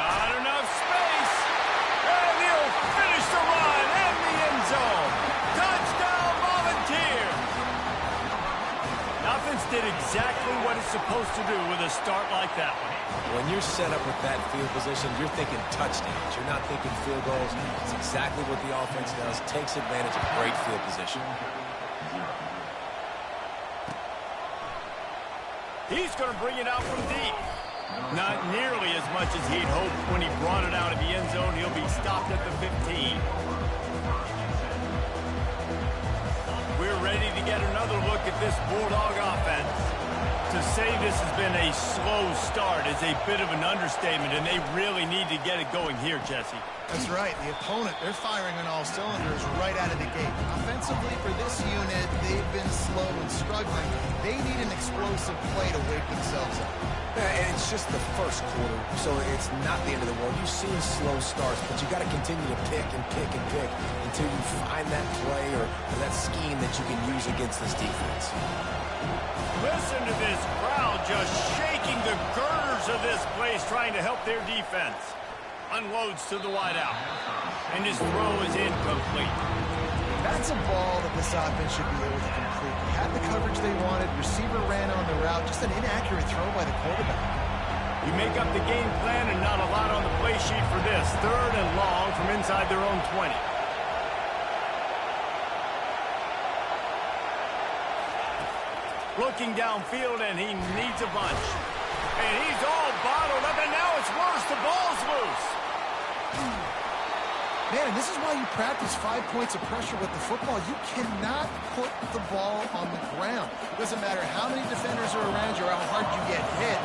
Got enough space. And he'll finish the run in the end zone. Touchdown, Volunteers. Offense did exactly what it's supposed to do with a start like that one. When you're set up with that field position, you're thinking touchdowns. You're not thinking field goals. It's exactly what the offense does. Takes advantage of great field position. He's going to bring it out from deep. Not nearly as much as he'd hoped when he brought it out of the end zone. He'll be stopped at the 15. We're ready to get another look at this Bulldog offense. To say this has been a slow start is a bit of an understatement, and they really need to get it going here, Jesse. That's right. The opponent, they're firing on all cylinders right out of the gate. Offensively, for this unit, they've been slow and struggling. They need an explosive play to wake themselves up. And it's just the first quarter, so it's not the end of the world. You've seen slow starts, but you got to continue to pick and pick and pick until you find that play or that scheme that you can use against this defense. Listen to this crowd just shaking the girders of this place, trying to help their defense. Unloads to the wideout, and his throw is incomplete. That's a ball that this offense should be able to complete. They had the coverage they wanted. Receiver ran on the route. Just an inaccurate throw by the quarterback. You make up the game plan and not a lot on the play sheet for this. 3rd and long from inside their own 20. Looking downfield, and he needs a bunch. And he's all bottled up, and now it's worse. The ball's loose. Man, this is why you practice 5 points of pressure with the football. You cannot put the ball on the ground. Doesn't matter how many defenders are around you or how hard you get hit.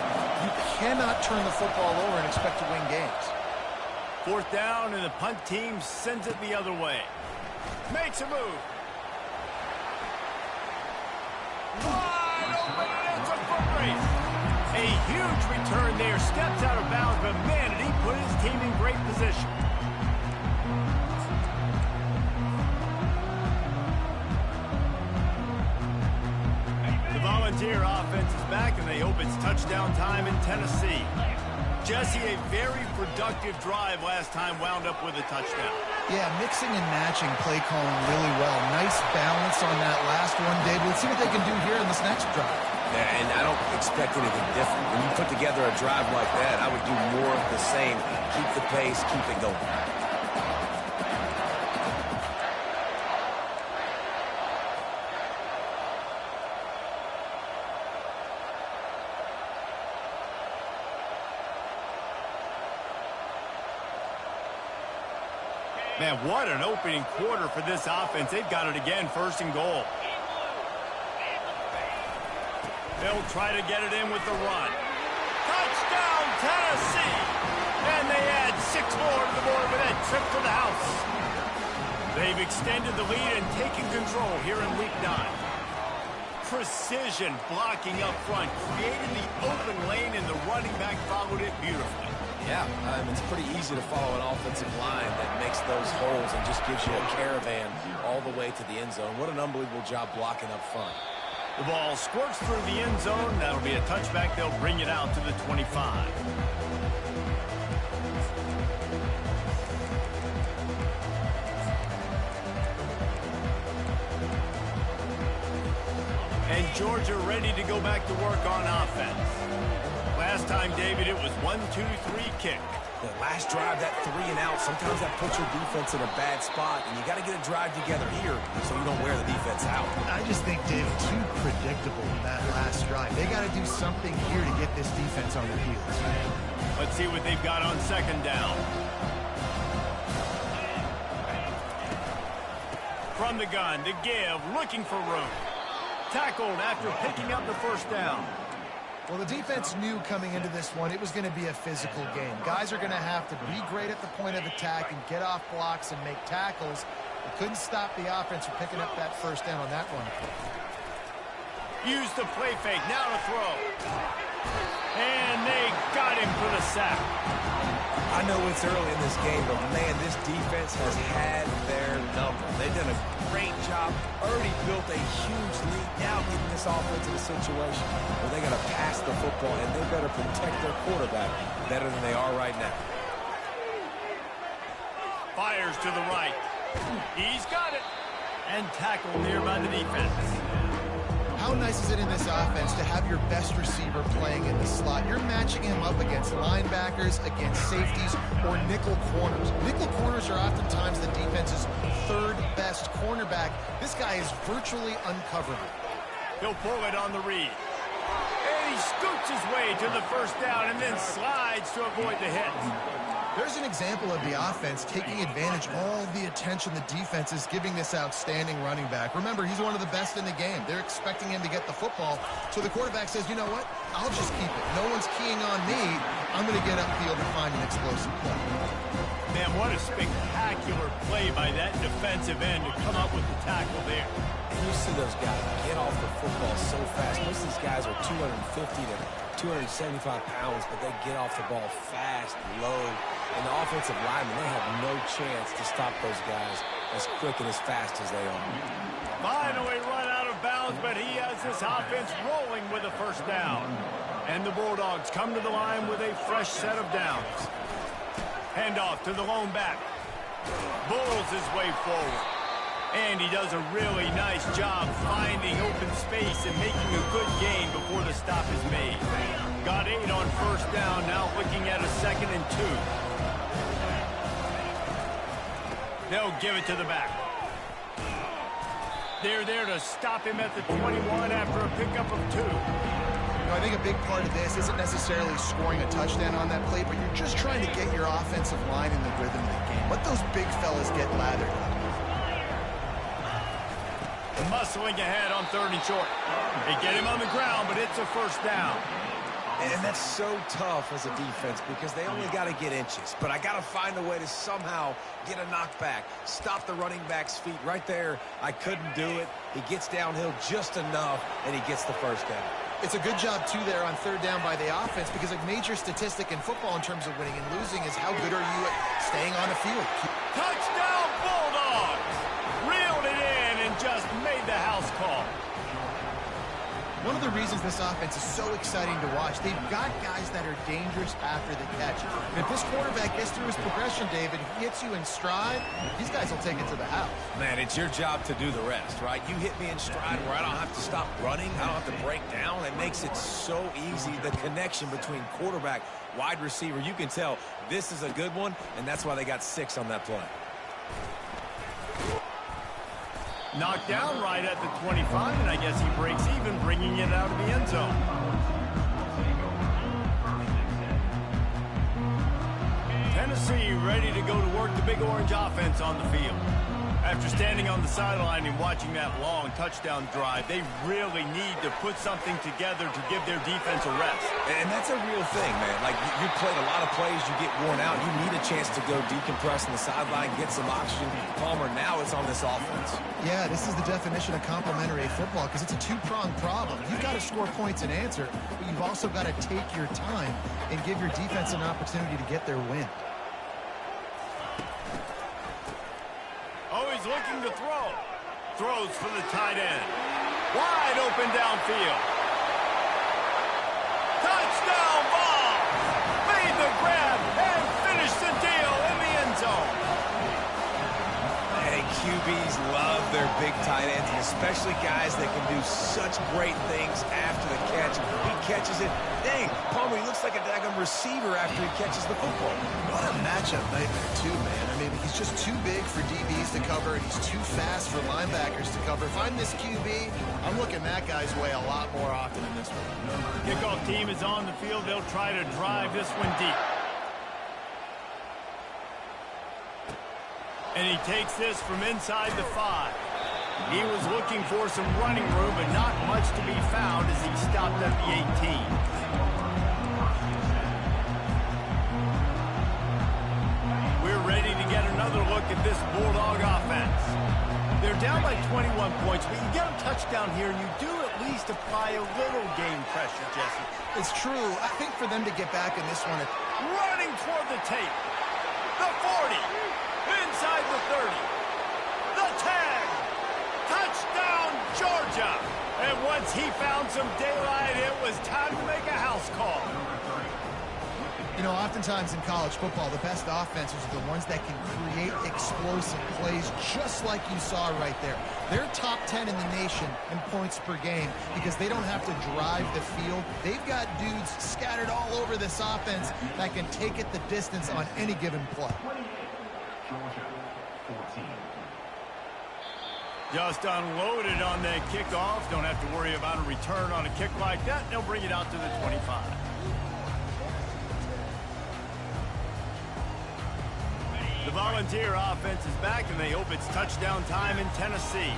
You cannot turn the football over and expect to win games. 4th down, and the punt team sends it the other way. Makes a move. Wide open, and it's a foot race. A huge return there. Steps out of bounds, but man, did he put his team in great position. The Volunteer offense is back, and they hope it's touchdown time in Tennessee. Jesse, a very productive drive last time wound up with a touchdown. Yeah, mixing and matching play calling really well. Nice balance on that last one, Dave. Let's see what they can do here in this next drive. Yeah, and I don't expect anything different. When you put together a drive like that, I would do more of the same. Keep the pace, keep it going. Man, what an opening quarter for this offense. They've got it again, 1st and goal. They'll try to get it in with the run. Touchdown, Tennessee! And they add 6 more to the board with that trip to the house. They've extended the lead and taken control here in Week 9. Precision blocking up front, created the open lane, and the running back followed it beautifully. Yeah, it's pretty easy to follow an offensive line that makes those holes and just gives you a caravan all the way to the end zone. What an unbelievable job blocking up front. The ball squirts through the end zone. That'll be a touchback. They'll bring it out to the 25. And Georgia ready to go back to work on offense. Last time, David, it was 1-2-3 kick. The last drive, that 3 and out, sometimes that puts your defense in a bad spot, and you got to get a drive together here so you don't wear the defense out. I just think, Dave, too predictable in that last drive. They got to do something here to get this defense on their heels. Let's see what they've got on 2nd down. From the gun, the give, looking for room. Tackled after picking up the 1st down. Well, the defense knew coming into this one it was going to be a physical game. Guys are going to have to be great at the point of attack and get off blocks and make tackles. They couldn't stop the offense from picking up that 1st down on that one. Use the play fake, now to throw. And they got him for the sack. I know it's early in this game, but man, this defense has had their number. They've done a great job, already built a huge lead, now getting this offense in a situation where they got to pass the football, and they better protect their quarterback better than they are right now. Fires to the right. He's got it. And tackled near by the defense. How nice is it in this offense to have your best receiver playing in the slot? You're matching him up against linebackers, against safeties, or nickel corners. Nickel corners are oftentimes the defense's third best cornerback. This guy is virtually uncoverable. He'll pull it on the read. And he scoots his way to the first down and then slides to avoid the hit. There's an example of the offense taking advantage of all the attention the defense is giving this outstanding running back. Remember, he's one of the best in the game. They're expecting him to get the football. So the quarterback says, you know what? I'll just keep it. No one's keying on me. I'm going to get upfield and find an explosive play. Man, what a spectacular play by that defensive end to come up with the tackle there. And you see those guys get off the football so fast. Most of these guys are 250 to 275 pounds, but they get off the ball fast, low. And the offensive linemen, they have no chance to stop those guys as quick and as fast as they are. Finally run out of bounds, but he has this offense rolling with a first down. And the Bulldogs come to the line with a fresh set of downs. Handoff to the lone back. Bulls his way forward. And he does a really nice job finding open space and making a good gain before the stop is made. Got 8 on first down, now looking at a 2nd and 2. They'll give it to the back. They're there to stop him at the 21 after a pickup of 2. I think a big part of this isn't necessarily scoring a touchdown on that play, but you're just trying to get your offensive line in the rhythm of the game. Let those big fellas get lathered up. Muscling ahead on 3rd and short. They get him on the ground, but it's a first down. And that's so tough as a defense because they only got to get inches. But I got to find a way to somehow get a knockback, stop the running back's feet right there. I couldn't do it. He gets downhill just enough, and he gets the first down. It's a good job, too, there on 3rd down by the offense because a major statistic in football in terms of winning and losing is how good are you at staying on the field. Touchdown, Bulldogs! Reeled it in and just made the house call. One of the reasons this offense is so exciting to watch, they've got guys that are dangerous after the catch. And if this quarterback gets through his progression, David, he hits you in stride, these guys will take it to the house. Man, it's your job to do the rest, right? You hit me in stride where I don't have to stop running. I don't have to break down. It makes it so easy, the connection between quarterback, wide receiver. You can tell this is a good one, and that's why they got 6 on that play. Knocked down right at the 25, and I guess he breaks even, bringing it out of the end zone. Tennessee ready to go to work the Big Orange offense on the field. After standing on the sideline and watching that long touchdown drive, they really need to put something together to give their defense a rest. And that's a real thing, man. Like, you played a lot of plays, you get worn out, you need a chance to go decompress on the sideline, get some oxygen. Palmer, now it's on this offense. Yeah, this is the definition of complementary football because it's a two-pronged problem. You've got to score points and answer, but you've also got to take your time and give your defense an opportunity to get their win. Oh, he's looking to throw. Throws for the tight end. Wide open downfield. Touchdown ball. Made the grab and finished the deal in the end zone. Hey, QBs love their big tight ends, and especially guys that can do such great things after the catch. He catches it. Dang, Palmer, he looks like a daggum receiver after he catches the football. What a matchup nightmare, too, man. I mean, he's just too big for DBs to cover, and he's too fast for linebackers to cover. If I'm this QB, I'm looking that guy's way a lot more often than this one. Kickoff team is on the field. They'll try to drive this one deep. And he takes this from inside the 5. He was looking for some running room, but not much to be found as he stopped at the 18. We're ready to get another look at this Bulldog offense. They're down by 21 points, but you get a touchdown here, and you do at least apply a little game pressure, Jesse. It's true. I think for them to get back in this one... Running toward the tape. The 40. Inside the 30. The 10. Touchdown, Georgia. And once he found some daylight, it was time to make a house call. You know, oftentimes in college football, the best offenses are the ones that can create explosive plays just like you saw right there. They're top 10 in the nation in points per game because they don't have to drive the field. They've got dudes scattered all over this offense that can take it the distance on any given play. Just unloaded on that kickoff. Don't have to worry about a return on a kick like that. They'll bring it out to the 25. The Volunteer offense is back, and they hope it's touchdown time in Tennessee.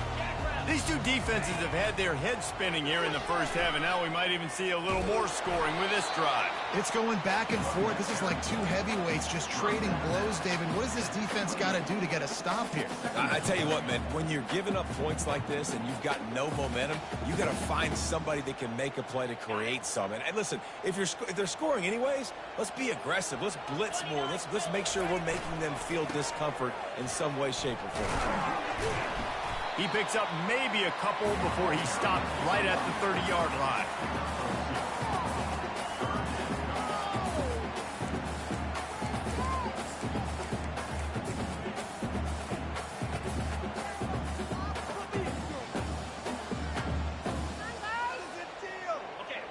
These two defenses have had their heads spinning here in the first half, and now we might even see a little more scoring with this drive. It's going back and forth. This is like two heavyweights just trading blows, David. What does this defense got to do to get a stop here? I tell you what, man, when you're giving up points like this and you've got no momentum, you got to find somebody that can make a play to create some. And listen, if they're scoring anyways, let's be aggressive. Let's blitz more. Let's make sure we're making them feel discomfort in some way, shape, or form. He picks up maybe a couple before he stopped right at the 30-yard line.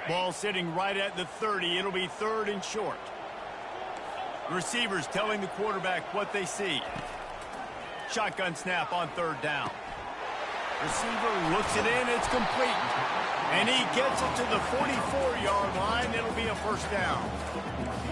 Ball sitting right at the 30. It'll be 3rd and short. Receivers telling the quarterback what they see. Shotgun snap on 3rd down. Receiver looks it in. It's complete. And he gets it to the 44-yard line. It'll be a first down.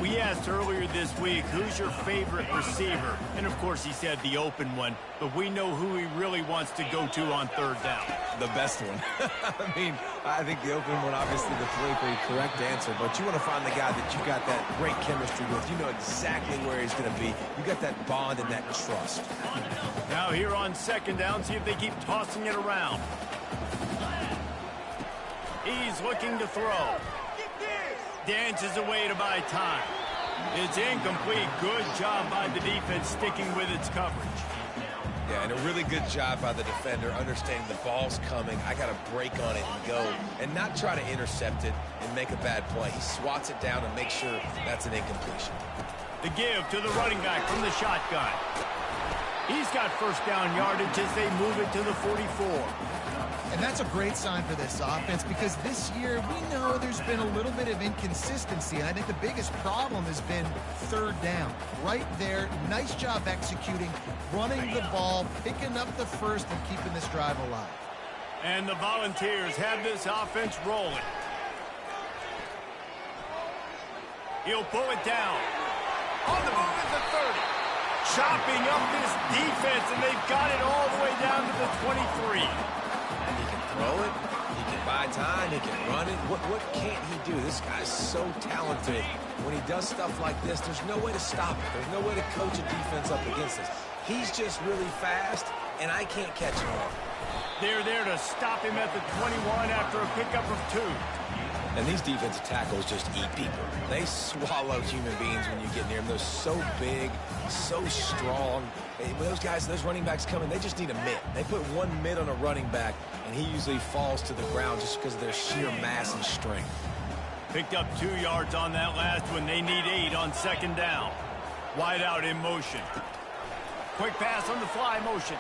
We asked earlier this week, who's your favorite receiver? And, of course, he said the open one. But we know who he really wants to go to on 3rd down. The best one. I mean, I think the open one, obviously, the politically correct answer. But you want to find the guy that you got that great chemistry with. You know exactly where he's going to be. You got that bond and that trust. Now here on 2nd down, see if they keep tossing it around. He's looking to throw. Dances away to buy time. It's incomplete. Good job by the defense sticking with its coverage. Yeah, and a really good job by the defender understanding the ball's coming. I got to break on it and go and not try to intercept it and make a bad play. He swats it down and makes sure that's an incompletion. The give to the running back from the shotgun. He's got first down yardage as they move it to the 44. And that's a great sign for this offense because this year we know there's been a little bit of inconsistency. And I think the biggest problem has been 3rd down. Right there, nice job executing, running the ball, picking up the first, and keeping this drive alive. And the Volunteers have this offense rolling. He'll pull it down. On the move at the 30. Chopping up this defense, and they've got it all the way down to the 23. And he can throw it, he can buy time, he can run it. What can't he do? This guy's so talented. When he does stuff like this, there's no way to stop it. There's no way to coach a defense up against this. He's just really fast, and I can't catch him all. They're there to stop him at the 21 after a pickup of 2. And these defensive tackles just eat people. They swallow human beings when you get near them. They're so big, so strong. When those guys, those running backs come in, they just need a mitt. They put one mitt on a running back, and he usually falls to the ground just because of their sheer mass and strength. Picked up 2 yards on that last one. They need 8 on 2nd down. Wide out in motion. Quick pass on the fly motion.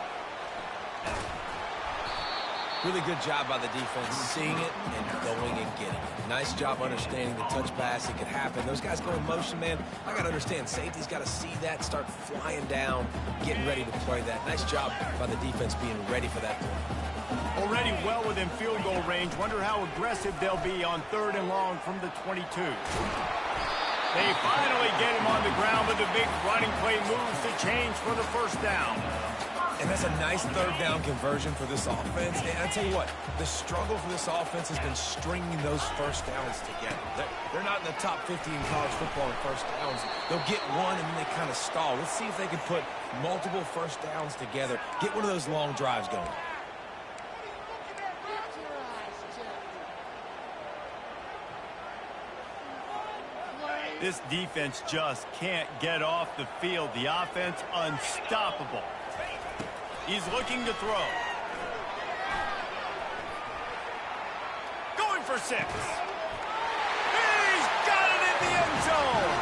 Really good job by the defense, seeing it and going and getting it. Nice job understanding the touch pass. It could happen. Those guys go in motion, man. I got to understand, safety's got to see that, start flying down, getting ready to play that. Nice job by the defense being ready for that play. Already well within field goal range. Wonder how aggressive they'll be on 3rd and long from the 22. They finally get him on the ground, but the big running play moves to change for the first down. And that's a nice 3rd down conversion for this offense. And I tell you what, the struggle for this offense has been stringing those first downs together. They're not in the top 50 in college football in first downs. They'll get one and then they kind of stall. Let's see if they can put multiple first downs together, get one of those long drives going. This defense just can't get off the field. The offense unstoppable. He's looking to throw. Going for 6. He's got it in the end zone.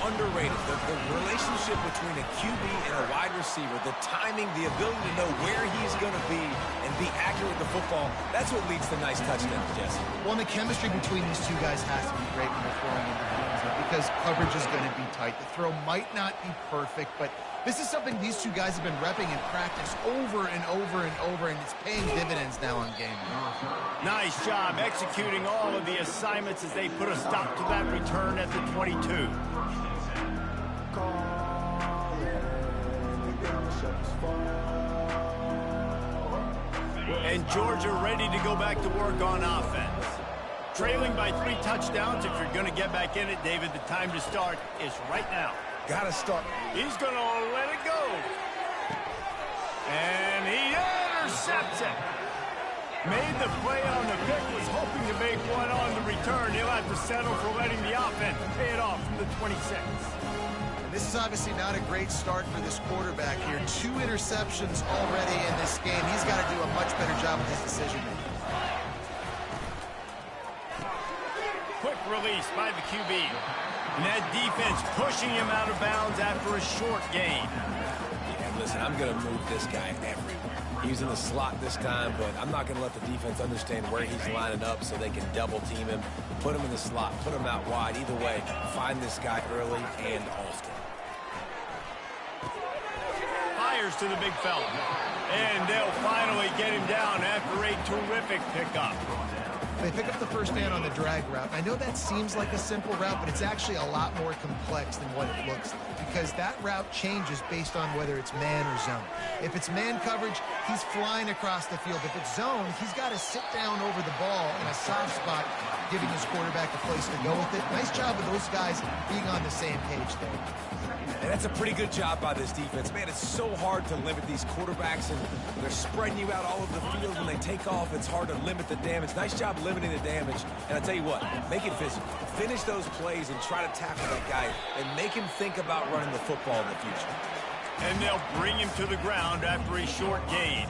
underrated. The relationship between a QB and a wide receiver, the timing, the ability to know where he's going to be and be accurate with the football, that's what leads to nice touchdowns, Jesse. Well, and the chemistry between these two guys has to be great when they're throwing into the end zone because coverage is going to be tight. The throw might not be perfect, but this is something these two guys have been repping in practice over and over and over, and it's paying dividends now on game day. Nice job executing all of the assignments as they put a stop to that return at the 22. And Georgia ready to go back to work on offense. Trailing by 3 touchdowns. If you're going to get back in it, David, the time to start is right now. Got to start. He's going to let it go. And he intercepts it. Made the play on the pick, was hoping to make one on the return. He'll have to settle for letting the offense pay it off from the 26. And this is obviously not a great start for this quarterback here. 2 interceptions already in this game. He's got to do a much better job with his decision-making. Quick release by the QB. And that defense pushing him out of bounds after a short gain. Yeah, listen, I'm going to move this guy everywhere. He's in the slot this time, but I'm not going to let the defense understand where he's lining up so they can double team him, put him in the slot, put him out wide. Either way, find this guy early and often. Fires to the big fella. And they'll finally get him down after a terrific pickup. They pick up the first down on the drag route. I know that seems like a simple route, but it's actually a lot more complex than what it looks like because that route changes based on whether it's man or zone. If it's man coverage, he's flying across the field. If it's zone, he's got to sit down over the ball in a soft spot, giving his quarterback a place to go with it. Nice job of those guys being on the same page there. And that's a pretty good job by this defense. Man, it's so hard to limit these quarterbacks, and they're spreading you out all over the field. When they take off, it's hard to limit the damage. Nice job limiting the damage. And I tell you what, make it physical. Finish those plays and try to tackle that guy and make him think about running the football in the future. And they'll bring him to the ground after a short gain.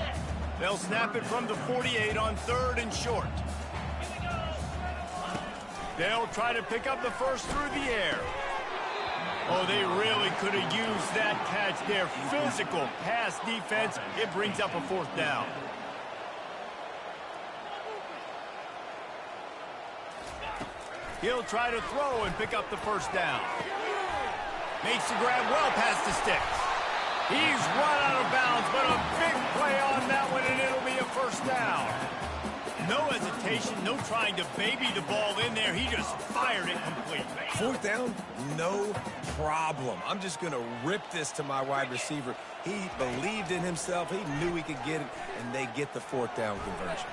They'll snap it from the 48 on 3rd and short. They'll try to pick up the first through the air. Oh, they really could have used that catch there. Physical pass defense. It brings up a 4th down. He'll try to throw and pick up the first down. Makes the grab well past the sticks. He's run out of bounds, but a big play on that one, and it'll be a first down. No hesitation, no trying to baby the ball in there. He just fired it completely. 4th down, no problem. I'm just going to rip this to my wide receiver. He believed in himself. He knew he could get it, and they get the 4th down conversion.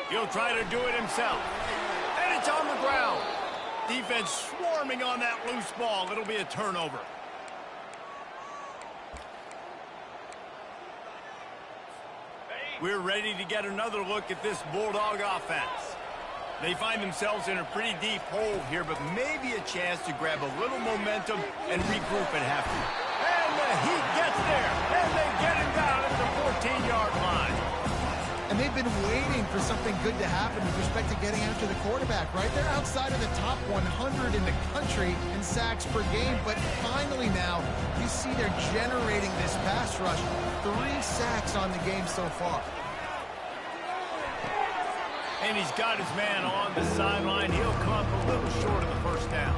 He'll try to do it himself. And it's on the ground. Defense swarming on that loose ball. It'll be a turnover. We're ready to get another look at this Bulldog offense. They find themselves in a pretty deep hole here, but maybe a chance to grab a little momentum and regroup at halftime. And the Heat gets there, and they get him down at the 14-yard line. And they've been waiting for something good to happen with respect to getting after the quarterback, right? They're outside of the top 100 in the country in sacks per game, but finally now you see they're generating this pass rush. 3 sacks on the game so far. And he's got his man on the sideline. He'll come up a little short of the first down.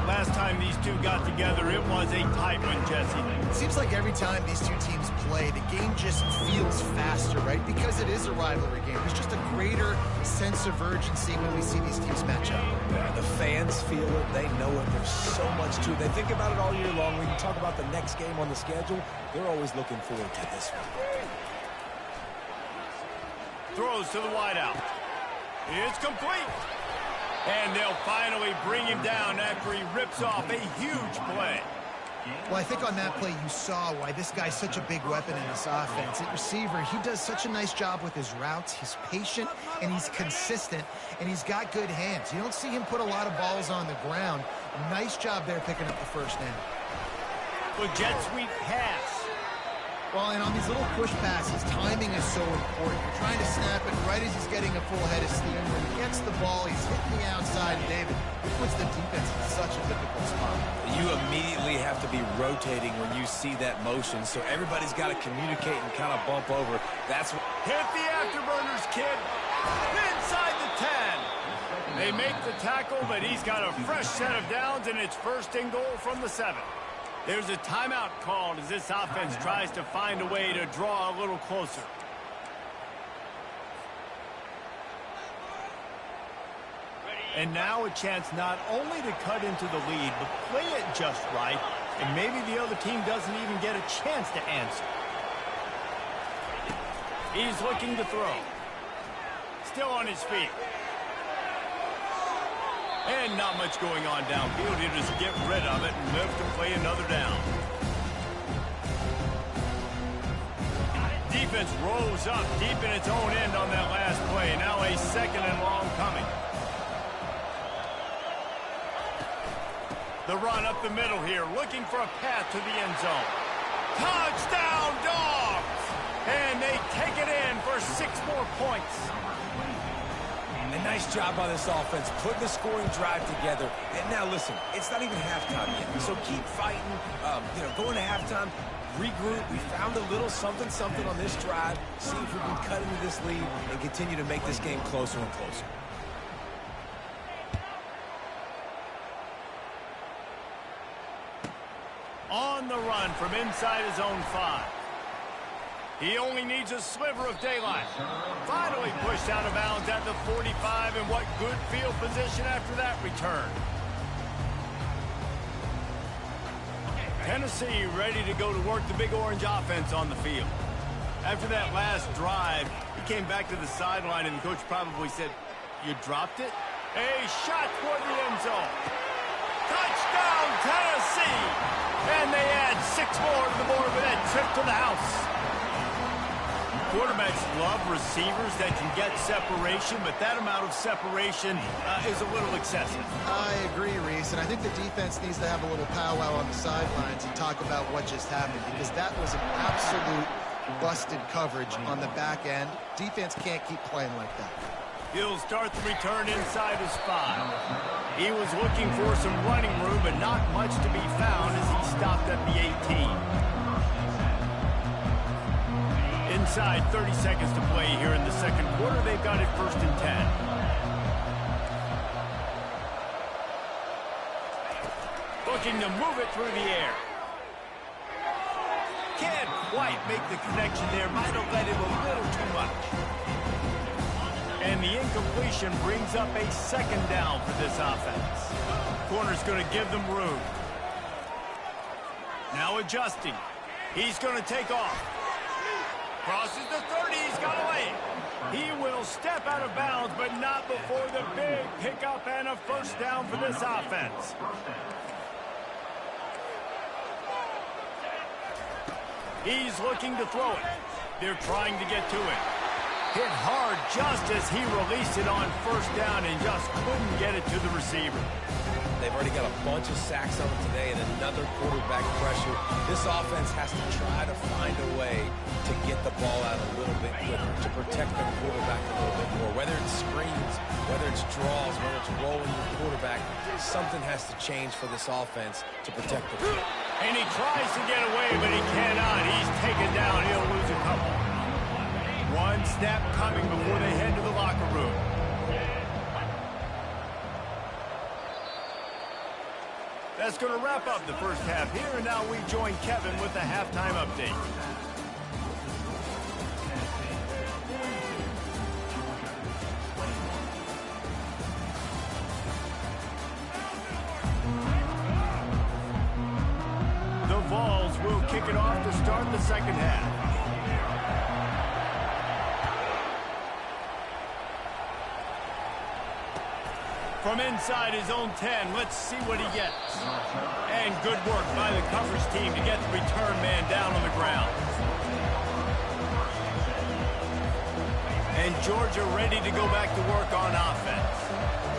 Last time these two got together, it was a tight one, Jesse. It seems like every time these two teams play, the game just feels faster, right? Because it is a rivalry game. There's just a greater sense of urgency when we see these teams match up. Yeah, the fans feel it. They know it. There's so much to it. They think about it all year long. When you talk about the next game on the schedule, they're always looking forward to this one. Throws to the wideout. It's complete. And they'll finally bring him down after he rips off a huge play. Well, I think on that play you saw why this guy's such a big weapon in this offense. At receiver, he does such a nice job with his routes. He's patient, and he's consistent, and he's got good hands. You don't see him put a lot of balls on the ground. Nice job there picking up the first down. Well, jet sweep pass. Well, and on these little push passes, timing is so important. You're trying to snap it right as he's getting a full head of steam. When he gets the ball, he's hitting the outside. And David, it puts the defense in such a difficult spot. You immediately have to be rotating when you see that motion, so everybody's got to communicate and kind of bump over. That's what... Hit the afterburners, kid. Inside the 10. They make the tackle, but he's got a fresh set of downs, and it's first and goal from the 7. There's a timeout called as this offense tries to find a way to draw a little closer. And now a chance not only to cut into the lead, but play it just right, and maybe the other team doesn't even get a chance to answer. He's looking to throw. Still on his feet. And not much going on downfield. He'll just get rid of it and live to play another down. Defense rose up deep in its own end on that last play. Now a second and long coming. The run up the middle here, looking for a path to the end zone. Touchdown, Dogs! And they take it in for 6 more points. A nice job by this offense, putting the scoring drive together. And now, listen, it's not even halftime yet, so keep fighting. Going to halftime, regroup. We found a little something on this drive. See if we can cut into this lead and continue to make this game closer and closer. On the run from inside his own 5. He only needs a sliver of daylight. Finally pushed out of bounds at the 45, and what good field position after that return. Tennessee ready to go to work the Big Orange offense on the field. After that last drive, he came back to the sideline, and the coach probably said, "You dropped it?" A shot toward the end zone. Touchdown, Tennessee! And they add 6 more to the board with that trip to the house. Quarterbacks love receivers that can get separation, but that amount of separation is a little excessive. I agree, Reese, and I think the defense needs to have a little powwow on the sidelines and talk about what just happened, because that was an absolute busted coverage on the back end. Defense can't keep playing like that. He'll start the return inside his 5. He was looking for some running room, but not much to be found as he stopped at the 18. Inside 30 seconds to play here in the second quarter. They've got it first and 10. Looking to move it through the air. Can't quite make the connection there. Might have let him a little too much. And the incompletion brings up a second down for this offense. Corner's going to give them room. Now adjusting. He's going to take off. Crosses the 30, he's got a lane. He will step out of bounds, but not before the big pickup and a first down for this offense. He's looking to throw it. They're trying to get to it. Hit hard just as he released it on first down and just couldn't get it to the receiver. They've already got a bunch of sacks on them today and another quarterback pressure. This offense has to try to find a way to get the ball out a little bit quicker, to protect their quarterback a little bit more. Whether it's screens, whether it's draws, whether it's rolling your quarterback, something has to change for this offense to protect them. And he tries to get away, but he cannot. He's taken down. He'll lose a couple. One snap coming before they head to the locker room. That's going to wrap up the first half here, and now we join Kevin with the halftime update. The Vols will kick it off to start the second half. From inside his own 10, let's see what he gets. And good work by the coverage team to get the return man down on the ground. And Georgia ready to go back to work on offense.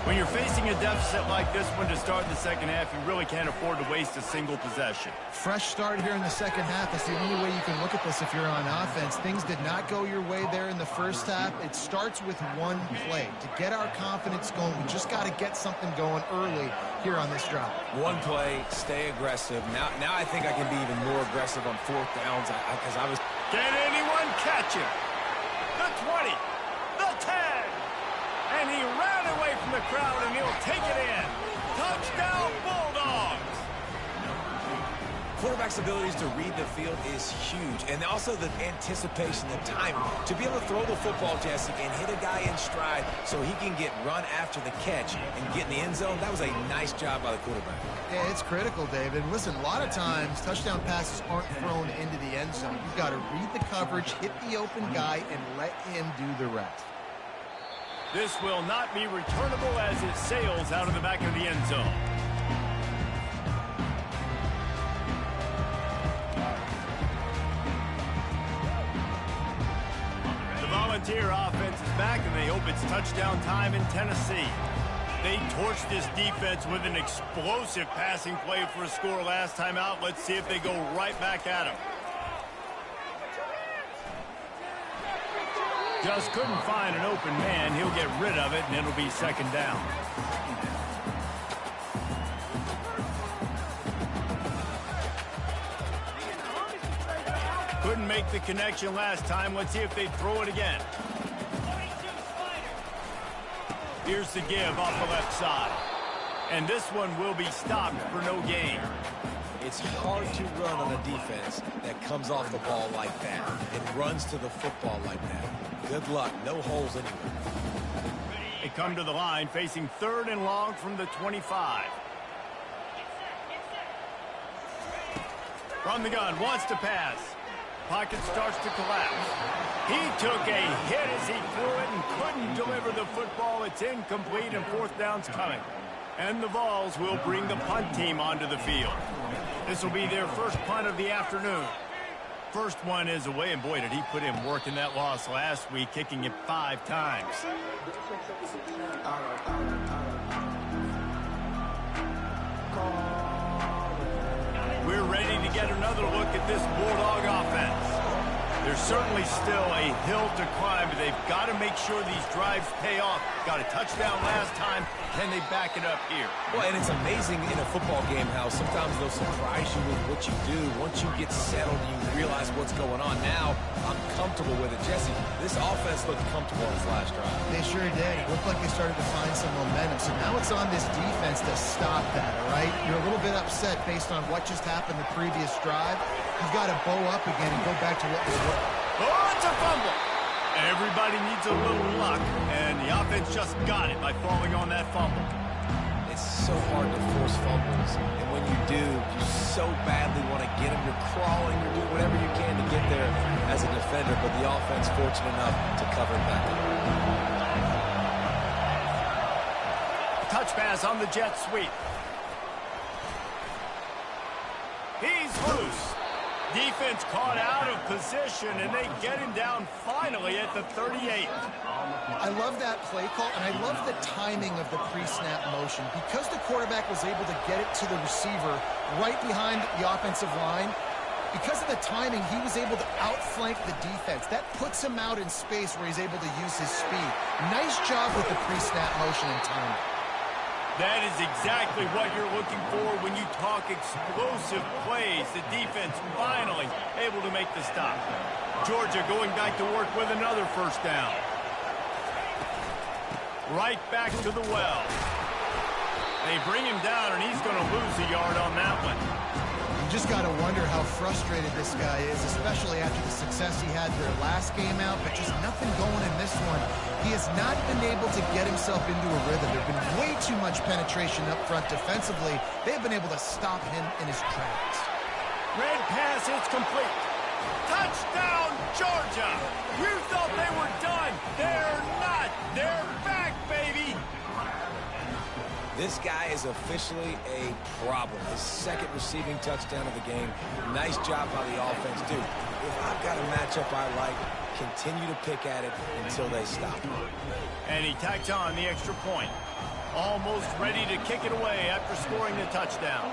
When you're facing a deficit like this one to start the second half, you really can't afford to waste a single possession. Fresh start here in the second half. That's the only way you can look at this if you're on offense. Things did not go your way there in the first half. It starts with one play. To get our confidence going, we just got to get something going early here on this drive. One play, stay aggressive. Now I think I can be even more aggressive on fourth downs because I was... Can anyone catch him? The 20, the 10. And he ran away from the crowd, and he'll take it in. Touchdown, Bulldogs! Quarterback's abilities to read the field is huge. And also the anticipation, the timing. To be able to throw the football, Jesse, and hit a guy in stride so he can get run after the catch and get in the end zone, that was a nice job by the quarterback. Yeah, it's critical, David. Listen, a lot of times, touchdown passes aren't thrown into the end zone. You've got to read the coverage, hit the open guy, and let him do the rest. This will not be returnable as it sails out of the back of the end zone. The Volunteer offense is back, and they hope it's touchdown time in Tennessee. They torched this defense with an explosive passing play for a score last time out. Let's see if they go right back at him. Just couldn't find an open man. He'll get rid of it, and it'll be second down. Couldn't make the connection last time. Let's see if they throw it again. Here's the give off the left side. And this one will be stopped for no gain. It's hard to run on a defense that comes off the ball like that and runs to the football like that. Good luck. No holes anywhere. They come to the line facing 3rd and long from the 25. From the gun, wants to pass. Pocket starts to collapse. He took a hit as he threw it and couldn't deliver the football. It's incomplete and 4th down's coming. And the Vols will bring the punt team onto the field. This will be their first punt of the afternoon. First one is away, and boy, did he put in work in that loss last week, kicking it 5 times. We're ready to get another look at this Bulldog offense. There's certainly still a hill to climb, but they've got to make sure these drives pay off. Got a touchdown last time. Can they back it up here? Well, and it's amazing in a football game how sometimes they'll surprise you with what you do. Once you get settled and you realize what's going on, now I'm comfortable with it. Jesse, this offense looked comfortable in this last drive. They sure did. It looked like they started to find some momentum. So now it's on this defense to stop that, all right? You're a little bit upset based on what just happened the previous drive. You've got to bow up again and go back to what was working. Oh, it's a fumble. Everybody needs a little luck, and the offense just got it by falling on that fumble. It's so hard to force fumbles, and when you do, you so badly want to get them. You're crawling, you're doing whatever you can to get there as a defender, but the offense fortunate enough to cover it back up. Touch pass on the jet sweep. He's loose. Defense caught out of position, and they get him down finally at the 38. I love that play call, and I love the timing of the pre-snap motion. Because the quarterback was able to get it to the receiver right behind the offensive line, because of the timing, he was able to outflank the defense. That puts him out in space where he's able to use his speed. Nice job with the pre-snap motion and timing. That is exactly what you're looking for when you talk explosive plays. The defense finally able to make the stop. Georgia going back to work with another first down. Right back to the well. They bring him down, and he's going to lose a yard on that one. You just got to wonder how frustrated this guy is, especially after the success he had their last game out, but just nothing going in this one. He has not been able to get himself into a rhythm. There's been way too much penetration up front defensively. They've been able to stop him in his tracks. Red pass, it's complete. Touchdown, Georgia! You thought they were done. They're not. They're back, baby! This guy is officially a problem. His 2nd receiving touchdown of the game. Nice job by the offense, too. If I've got a matchup I like, Continue to pick at it until they stop. And he tacks on the extra point. Almost ready to kick it away after scoring the touchdown.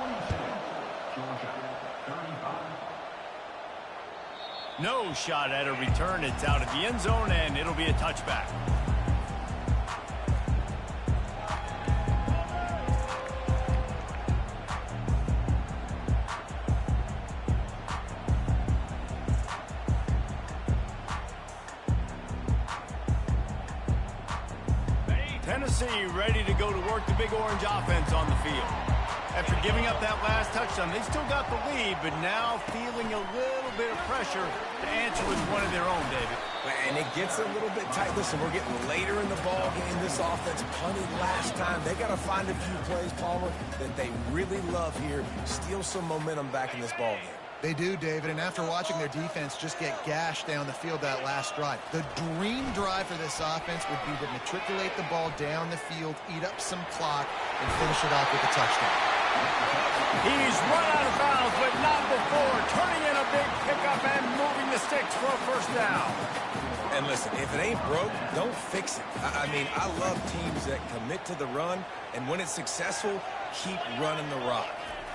No shot at a return. It's out of the end zone, and it'll be a touchback. Tennessee ready to go to work the big orange offense on the field. After giving up that last touchdown, they still got the lead, but now feeling a little bit of pressure to answer with one of their own, David. And it gets a little bit tight. Listen, we're getting later in the ball game. This offense punted last time. They got to find a few plays, Palmer, that they really love here. Steal some momentum back in this ball game. They do, David, and after watching their defense just get gashed down the field that last drive, the dream drive for this offense would be to matriculate the ball down the field, eat up some clock, and finish it off with a touchdown. He's run out of bounds, but not before turning in a big pickup and moving the sticks for a first down. And listen, if it ain't broke, don't fix it. I mean, I love teams that commit to the run, and when it's successful, keep running the rock.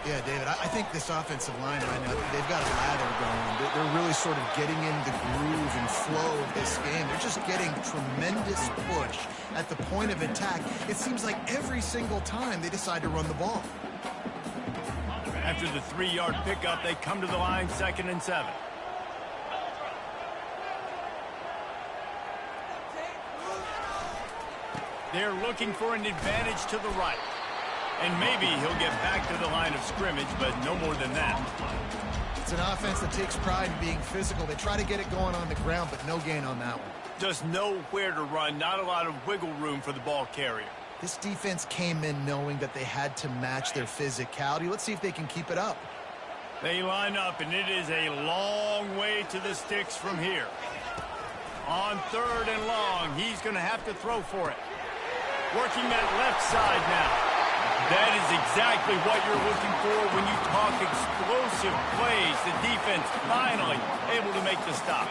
Yeah, David, I think this offensive line right now, they've got a lather going. They're really sort of getting in the groove and flow of this game. They're just getting tremendous push at the point of attack. It seems like every single time they decide to run the ball. After the 3-yard pickup, they come to the line 2nd and 7. They're looking for an advantage to the right. And maybe he'll get back to the line of scrimmage, but no more than that. It's an offense that takes pride in being physical. They try to get it going on the ground, but no gain on that one. Just nowhere to run, not a lot of wiggle room for the ball carrier. This defense came in knowing that they had to match their physicality. Let's see if they can keep it up. They line up, and it is a long way to the sticks from here. On 3rd and long, he's going to have to throw for it. Working that left side now. That is exactly what you're looking for when you talk explosive plays. The defense finally able to make the stop.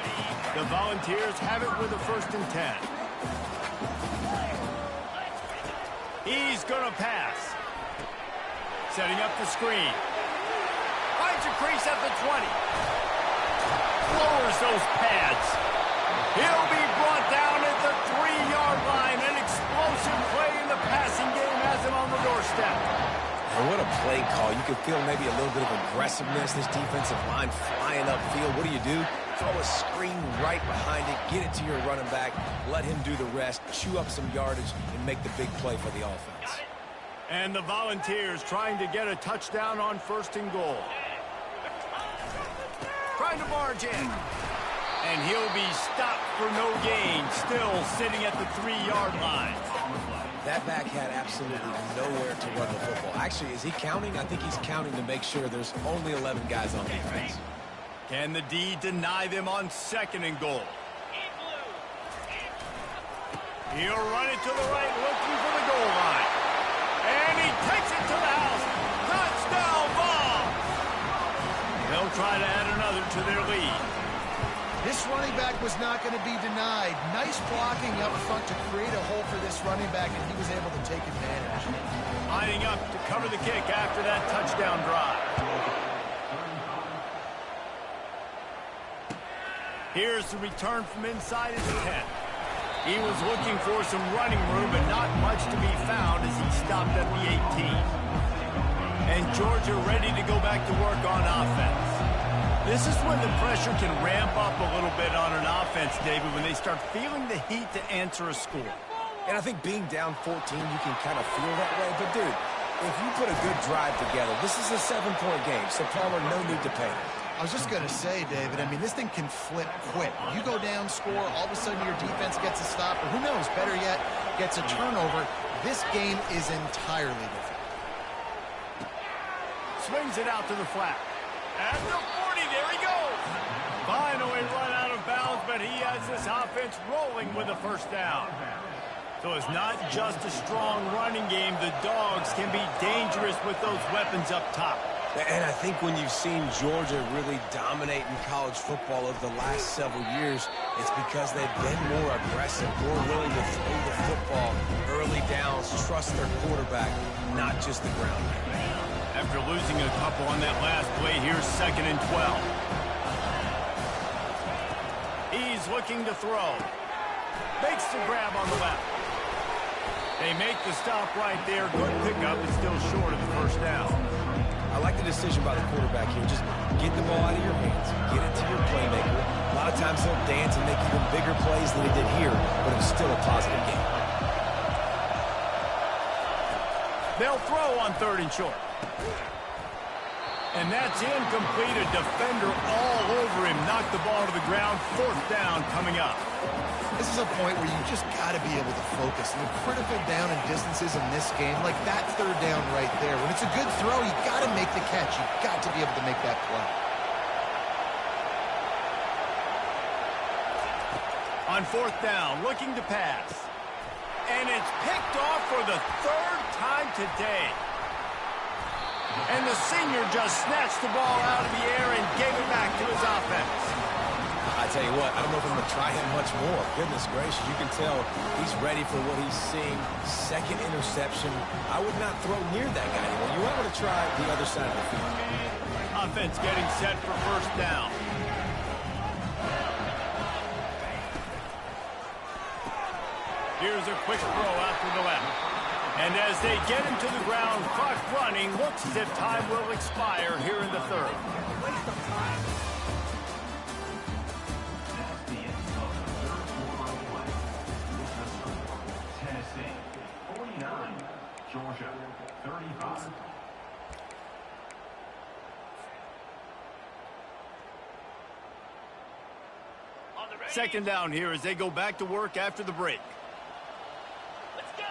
The Volunteers have it with a 1st and 10. He's going to pass. Setting up the screen. Finds a crease at the 20. Lowers those pads. He'll be brought down at the 3-yard line. An explosive play in the passing game has him on the doorstep. And what a play call. You can feel maybe a little bit of aggressiveness. This defensive line flying upfield. What do? Throw a screen right behind it. Get it to your running back. Let him do the rest. Chew up some yardage and make the big play for the offense. And the Volunteers trying to get a touchdown on 1st and goal. Trying to barge in. And he'll be stopped for no gain, still sitting at the 3-yard line. That back had absolutely nowhere to run the football. Actually, is he counting? I think he's counting to make sure there's only 11 guys on defense. Can the D deny them on 2nd and goal? He'll run it to the right, looking for the goal line. And he takes it to the house. Touchdown ball! They'll try to add another to their lead. This running back was not going to be denied. Nice blocking up front to create a hole for this running back, and he was able to take advantage. Lining up to cover the kick after that touchdown drive. Here's the return from inside his 10. He was looking for some running room, but not much to be found as he stopped at the 18. And Georgia ready to go back to work on offense. This is when the pressure can ramp up a little bit on an offense, David, when they start feeling the heat to answer a score. And I think being down 14, you can kind of feel that way. But, dude, if you put a good drive together, this is a 7-point game, so Palmer, no need to panic. I was just going to say, David, I mean, this thing can flip quick. You go down, score, all of a sudden your defense gets a stop, or who knows, better yet, gets a turnover. This game is entirely different. Swings it out to the flat. At the 40, there he goes. Finally run out of bounds, but he has this offense rolling with a 1st down. So it's not just a strong running game. The Dogs can be dangerous with those weapons up top. And I think when you've seen Georgia really dominate in college football over the last several years, it's because they've been more aggressive, more willing to throw the football early downs, trust their quarterback, not just the ground game. After losing a couple on that last play, here's 2nd and 12. He's looking to throw. Makes the grab on the left. They make the stop right there. Good pickup, but still short of the first down. I like the decision by the quarterback here. Just get the ball out of your hands. Get it to your playmaker. A lot of times he'll dance and make even bigger plays than he did here, but it was still a positive game. They'll throw on 3rd and short. And that's incomplete. A defender all over him. Knocked the ball to the ground. 4th down coming up. This is a point where you just got to be able to focus. And the critical down and distances in this game, like that 3rd down right there. When it's a good throw, you got to make the catch. You got to be able to make that play. On 4th down, looking to pass. And it's picked off for the 3rd time today. And the senior just snatched the ball out of the air and gave it back to his offense. I tell you what, I don't know if I'm going to try him much more. Goodness gracious, you can tell he's ready for what he's seeing. 2nd interception. I would not throw near that guy anymore. You want to try the other side of the field. Offense getting set for 1st down. Here's a quick throw out to the left. And as they get him to the ground, clock running, looks as if time will expire here in the 3rd. Georgia, 35. Second down here as they go back to work after the break. Let's go.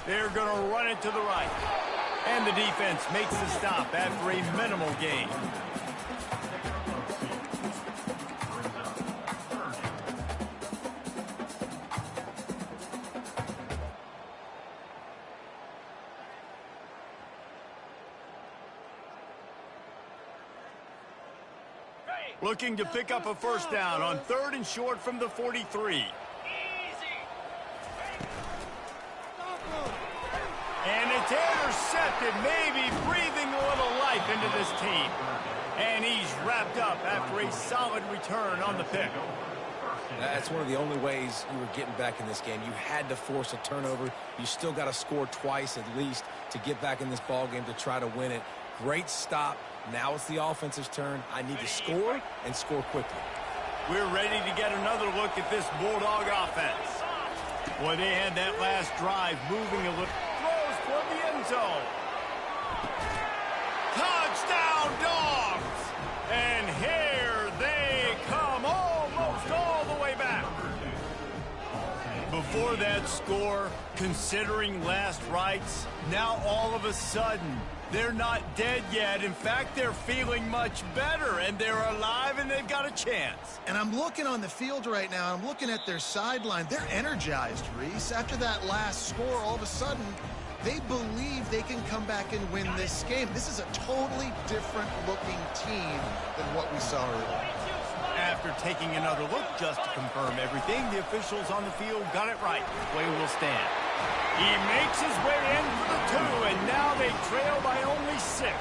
They're going to run it to the right. And the defense makes the stop after a minimal gain. Looking to pick up a 1st down on 3rd and short from the 43. And it's intercepted, maybe breathing a little life into this team. And he's wrapped up after a solid return on the pick. That's one of the only ways you were getting back in this game. You had to force a turnover. You still got to score twice at least to get back in this ball game to try to win it. Great stop. Now it's the offense's turn. I need to score and score quickly. We're ready to get another look at this Bulldog offense. Boy, they had that last drive moving a little. Throws toward the end zone. Touchdown, Dogs! And here they come, almost all the way back. Before that score, considering last rites, now all of a sudden, they're not dead yet. In fact, they're feeling much better, and they're alive, and they've got a chance. And I'm looking on the field right now. I'm looking at their sideline. They're energized, Reese. After that last score, all of a sudden, they believe they can come back and win this game. This is a totally different-looking team than what we saw earlier. After taking another look just to confirm everything, the officials on the field got it right. Play will stand. He makes his way in for the 2, and now they trail by only 6.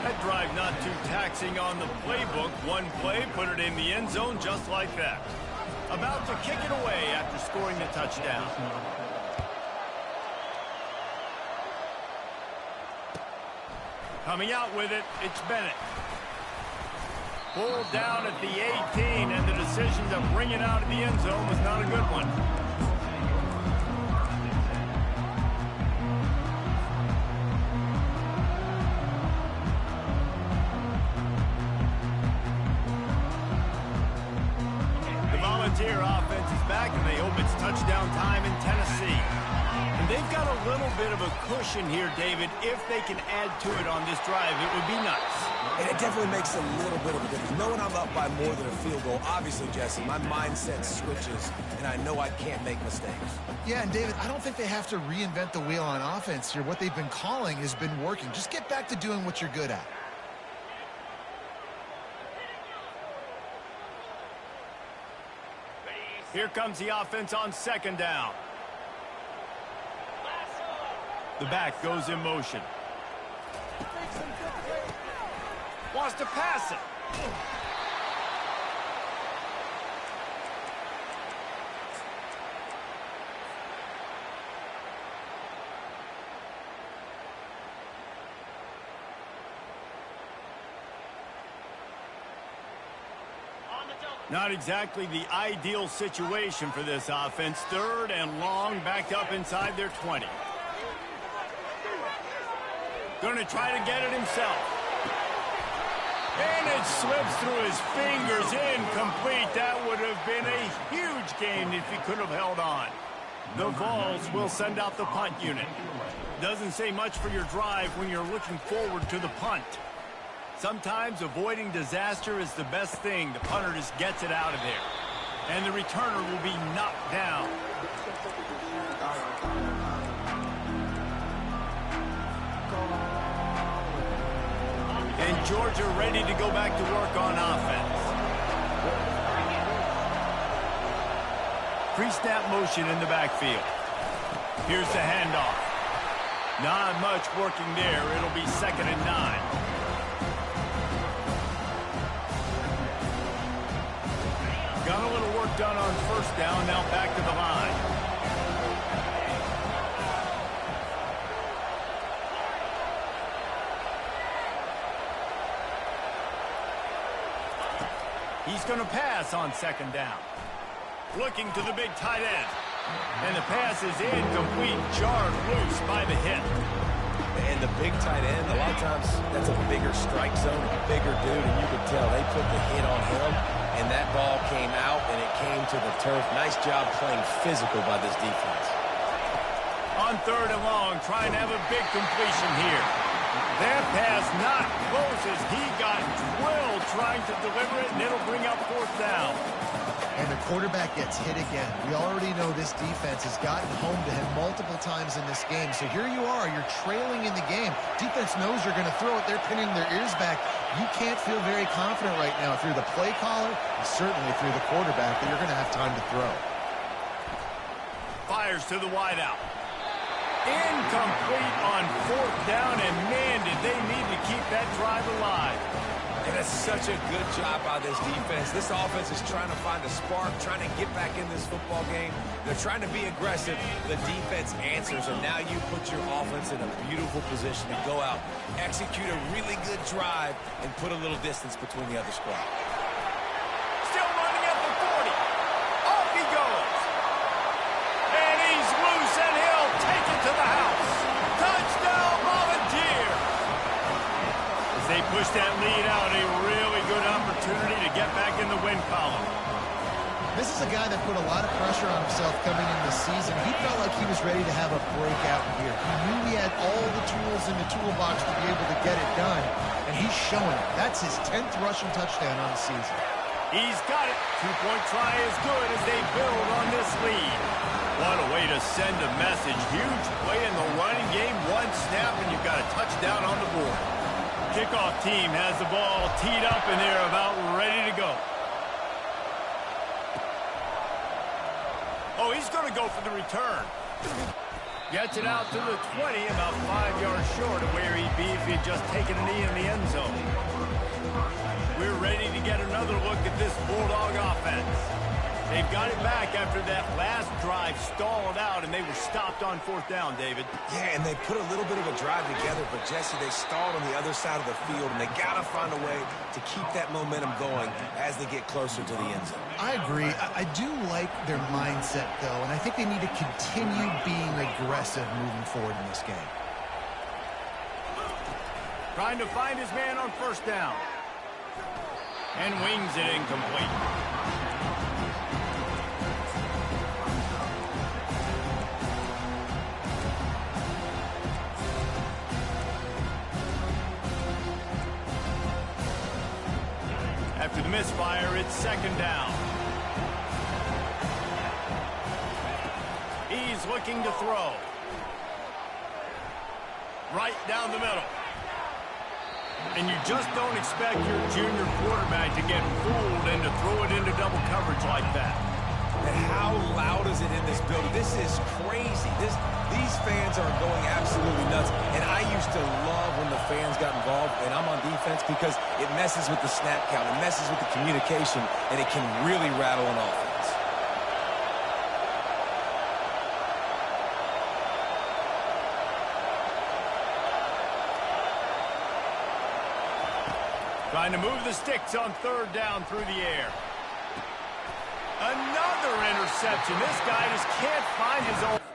That drive not too taxing on the playbook. One play, put it in the end zone just like that. About to kick it away after scoring the touchdown. Coming out with it, it's Bennett. Pulled down at the 18, and the decision to bring it out of the end zone was not a good one. here. Offense is back, and they hope it's touchdown time in Tennessee. And they've got a little bit of a cushion here, David. If they can add to it on this drive, it would be nice. And it definitely makes a little bit of a difference. Knowing I'm up by more than a field goal, obviously, Jesse, my mindset switches, and I know I can't make mistakes. Yeah, and David, I don't think they have to reinvent the wheel on offense here. What they've been calling has been working. Just get back to doing what you're good at. Here comes the offense on second down. The back goes in motion. Wants to pass it. Not exactly the ideal situation for this offense. Third and long, backed up inside their 20. Going to try to get it himself. And it slips through his fingers, incomplete. That would have been a huge gain if he could have held on. The Vols will send out the punt unit. Doesn't say much for your drive when you're looking forward to the punt. Sometimes avoiding disaster is the best thing. The punter just gets it out of there. And the returner will be knocked down. And Georgia ready to go back to work on offense. Pre-snap motion in the backfield. Here's the handoff. Not much working there. It'll be 2nd and 9. Got a little work done on first down, now back to the line. He's going to pass on 2nd down. Looking to the big tight end. And the pass is incomplete, jarred loose by the hit. And the big tight end, a lot of times that's a bigger strike zone, a bigger dude, and you could tell they put the hit on him, and that ball came out, and it came to the turf. Nice job playing physical by this defense. On 3rd and long, trying to have a big completion here. That pass not close as he got drilled trying to deliver it, and it'll bring up 4th down. And the quarterback gets hit again. We already know this defense has gotten home to him multiple times in this game. So here you are, you're trailing in the game. Defense knows you're going to throw it. They're pinning their ears back. You can't feel very confident right now through the play caller and certainly through the quarterback that you're going to have time to throw. Fires to the wideout. Incomplete on 4th down, and man, did they need to keep that drive alive. And that's such a good job by this defense. This offense is trying to find a spark, trying to get back in this football game. They're trying to be aggressive. The defense answers, and now you put your offense in a beautiful position to go out, execute a really good drive, and put a little distance between the other squad. Still running at the 40. Off he goes. And he's loose, and he'll take it to the house. Touchdown, Volunteer. As they push that lead out, a really good opportunity to get back in the win column. This is a guy that put a lot of pressure on himself coming in this season. He felt like he was ready to have a breakout year. He knew he had all the tools in the toolbox to be able to get it done, and he's showing it. That's his 10th rushing touchdown on the season. He's got it. 2-point try is good as they build on this lead. What a way to send a message. Huge play in the running game. One snap, and you've got a touchdown on the board. Kickoff team has the ball teed up, and they're about ready to go. Oh, he's going to go for the return. Gets it out to the 20, about 5 yards short of where he'd be if he'd just taken a knee in the end zone. We're ready to get another look at this Bulldog offense. They've got it back after that last drive stalled out, and they were stopped on 4th down, David. Yeah, and they put a little bit of a drive together, but, Jesse, they stalled on the other side of the field, and they got to find a way to keep that momentum going as they get closer to the end zone. I agree. I do like their mindset, though, and I think they need to continue being aggressive moving forward in this game. Trying to find his man on 1st down. And wings it incomplete. misfire. It's second down. He's looking to throw. Right down the middle. And you just don't expect your junior quarterback to get fooled and to throw it into double coverage like that. And how loud is it in this building? This is crazy. These fans are going absolutely nuts. And I used to love when the fans got involved, and I'm on defense, because it messes with the snap count. It messes with the communication, and it can really rattle an offense. Trying to move the sticks on third down through the air. Another interception. This guy just can't find his own.